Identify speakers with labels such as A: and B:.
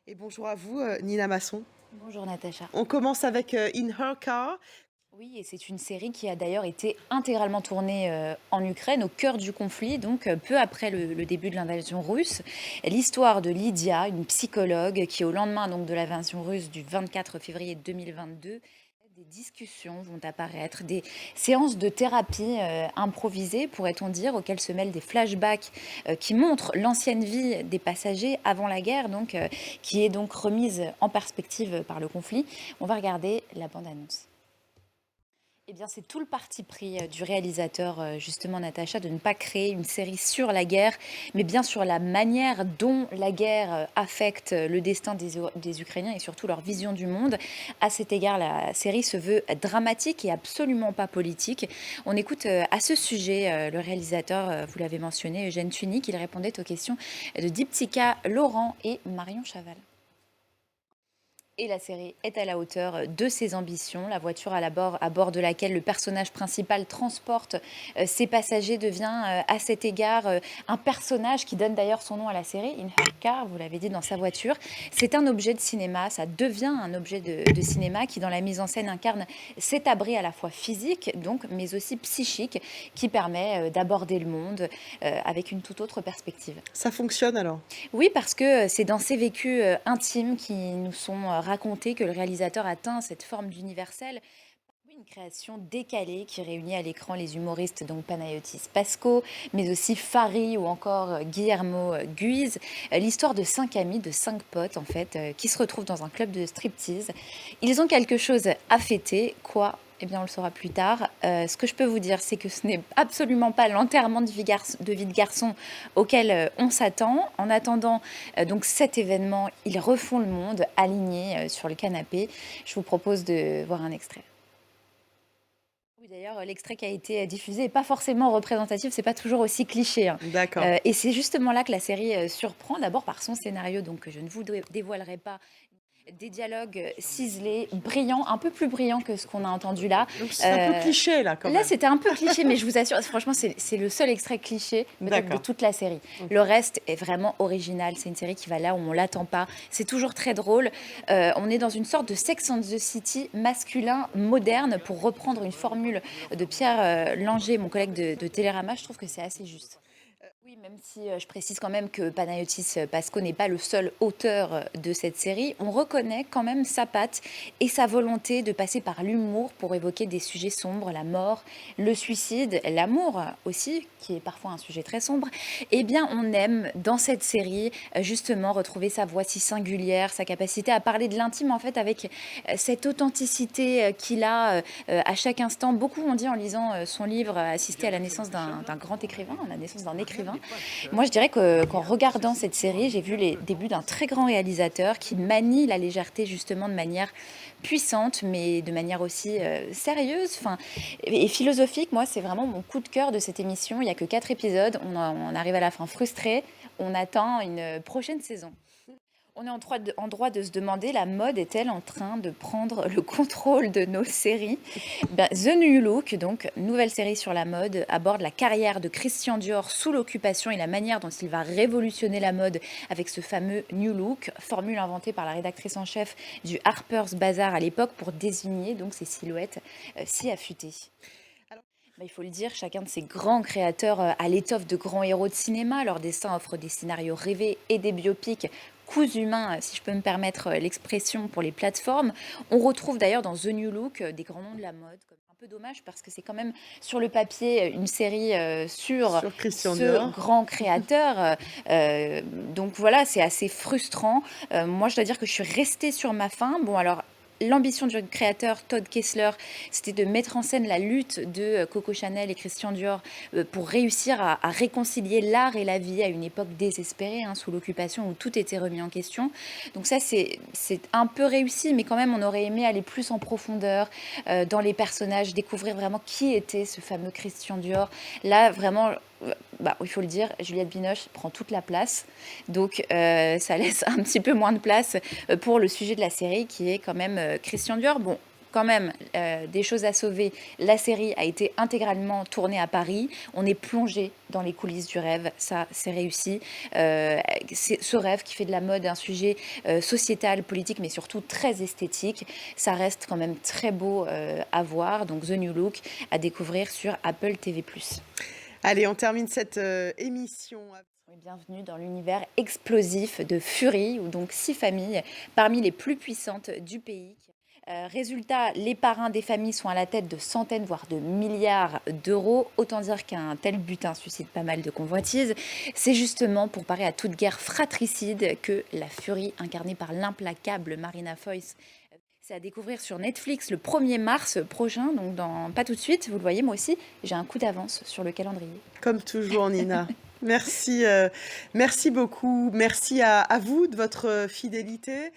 A: Et bonjour à vous, Nina Masson.
B: Bonjour Natacha.
A: On commence avec, In Her Car.
B: Oui, et c'est une série qui a d'ailleurs été intégralement tournée en Ukraine, au cœur du conflit, donc peu après le début de l'invasion russe. L'histoire de Lydia, une psychologue qui, au lendemain donc, de l'invasion russe du 24 février 2022, des discussions vont apparaître, des séances de thérapie improvisées, pourrait-on dire, auxquelles se mêlent des flashbacks qui montrent l'ancienne vie des passagers avant la guerre, donc, qui est donc remise en perspective par le conflit. On va regarder la bande-annonce. Eh bien, c'est tout le parti pris du réalisateur, justement, Natacha, de ne pas créer une série sur la guerre, mais bien sur la manière dont la guerre affecte le destin des Ukrainiens et surtout leur vision du monde. À cet égard, la série se veut dramatique et absolument pas politique. On écoute à ce sujet le réalisateur, vous l'avez mentionné, Eugène Tunic. Il répondait aux questions de Diptyka Laurent et Marion Chaval. Et la série est à la hauteur de ses ambitions. La voiture à bord de laquelle le personnage principal transporte ses passagers devient à cet égard un personnage qui donne d'ailleurs son nom à la série, In Her Car, vous l'avez dit, dans sa voiture. C'est un objet de cinéma, ça devient un objet de cinéma qui dans la mise en scène incarne cet abri à la fois physique, donc, mais aussi psychique, qui permet d'aborder le monde avec une toute autre perspective.
A: Ça fonctionne alors?
B: Oui, parce que c'est dans ces vécus intimes qui nous sont racontés que le réalisateur atteint cette forme d'universel. Oui, une création décalée qui réunit à l'écran les humoristes donc Panayotis Pasco, mais aussi Fari ou encore Guillermo Guise. L'histoire de 5 amis, de 5 potes en fait, qui se retrouvent dans un club de striptease. Ils ont quelque chose à fêter, quoi? Eh bien, on le saura plus tard. Ce que je peux vous dire, c'est que ce n'est absolument pas l'enterrement de vie de garçon auquel on s'attend. En attendant donc cet événement, ils refont le monde alignés sur le canapé. Je vous propose de voir un extrait. Oui, d'ailleurs, l'extrait qui a été diffusé n'est pas forcément représentatif, c'est pas toujours aussi cliché, hein.
A: D'accord.
B: Et c'est justement là que la série surprend, d'abord par son scénario, donc que je ne vous dévoilerai pas. Des dialogues ciselés, brillants, un peu plus brillants que ce qu'on a entendu là.
A: Donc c'est un peu cliché là quand
B: Là,
A: même.
B: c'était un peu cliché, mais je vous assure, franchement, c'est le seul extrait cliché, peut-être de
A: D'accord.
B: toute la série.
A: OK.
B: Le reste est vraiment original. C'est une série qui va là où on l'attend pas. C'est toujours très drôle. On est dans une sorte de Sex and the City masculin moderne, pour reprendre une formule de Pierre Langer, mon collègue de Télérama. Je trouve que c'est assez juste. Oui, même si je précise quand même que Panayotis Pasco n'est pas le seul auteur de cette série, on reconnaît quand même sa patte et sa volonté de passer par l'humour pour évoquer des sujets sombres, la mort, le suicide, l'amour aussi, qui est parfois un sujet très sombre. Eh bien, on aime dans cette série justement retrouver sa voix si singulière, sa capacité à parler de l'intime en fait avec cette authenticité qu'il a à chaque instant. Beaucoup ont dit en lisant son livre assister à la naissance d'un grand écrivain, à la naissance d'un écrivain. Moi, je dirais qu'en regardant cette série, j'ai vu les débuts d'un très grand réalisateur qui manie la légèreté justement de manière puissante, mais de manière aussi sérieuse, et philosophique. Moi, c'est vraiment mon coup de cœur de cette émission. Il n'y a que 4 épisodes. On arrive à la fin frustré. On attend une prochaine saison. On est en droit de se demander, la mode est-elle en train de prendre le contrôle de nos séries? The New Look, donc nouvelle série sur la mode, aborde la carrière de Christian Dior sous l'occupation et la manière dont il va révolutionner la mode avec ce fameux New Look, formule inventée par la rédactrice en chef du Harper's Bazaar à l'époque pour désigner donc ces silhouettes si affûtées. Il faut le dire, chacun de ces grands créateurs a l'étoffe de grands héros de cinéma. Leur destin offre des scénarios rêvés et des biopics coups humains, si je peux me permettre l'expression, pour les plateformes. On retrouve d'ailleurs dans The New Look des grands noms de la mode. Un peu dommage parce que c'est quand même sur le papier une série sur
A: Sur Christian
B: ce
A: Dior.
B: grand créateur. Donc voilà, c'est assez frustrant. Moi, je dois dire que je suis restée sur ma faim. Bon, alors l'ambition du créateur Todd Kessler, c'était de mettre en scène la lutte de Coco Chanel et Christian Dior pour réussir à réconcilier l'art et la vie à une époque désespérée, hein, sous l'occupation où tout était remis en question. Donc ça, c'est un peu réussi, mais quand même, on aurait aimé aller plus en profondeur dans les personnages, découvrir vraiment qui était ce fameux Christian Dior. Là, vraiment, il faut le dire, Juliette Binoche prend toute la place. Donc, ça laisse un petit peu moins de place pour le sujet de la série, qui est quand même Christian Dior. Bon, quand même des choses à sauver. La série a été intégralement tournée à Paris. On est plongé dans les coulisses du rêve. Ça, c'est réussi. C'est ce rêve qui fait de la mode un sujet sociétal, politique, mais surtout très esthétique. Ça reste quand même très beau à voir. Donc, The New Look à découvrir sur Apple TV+.
A: Allez, on termine cette émission.
B: Bienvenue dans l'univers explosif de Fury, où donc 6 familles parmi les plus puissantes du pays. Résultat, les parrains des familles sont à la tête de centaines, voire de milliards d'euros. Autant dire qu'un tel butin suscite pas mal de convoitises. C'est justement pour parer à toute guerre fratricide que la Fury, incarnée par l'implacable Marina Foïs, c'est à découvrir sur Netflix le 1er mars prochain, donc pas tout de suite. Vous le voyez, moi aussi, j'ai un coup d'avance sur le calendrier.
A: Comme toujours, Nina. Merci, merci beaucoup. Merci à vous de votre fidélité.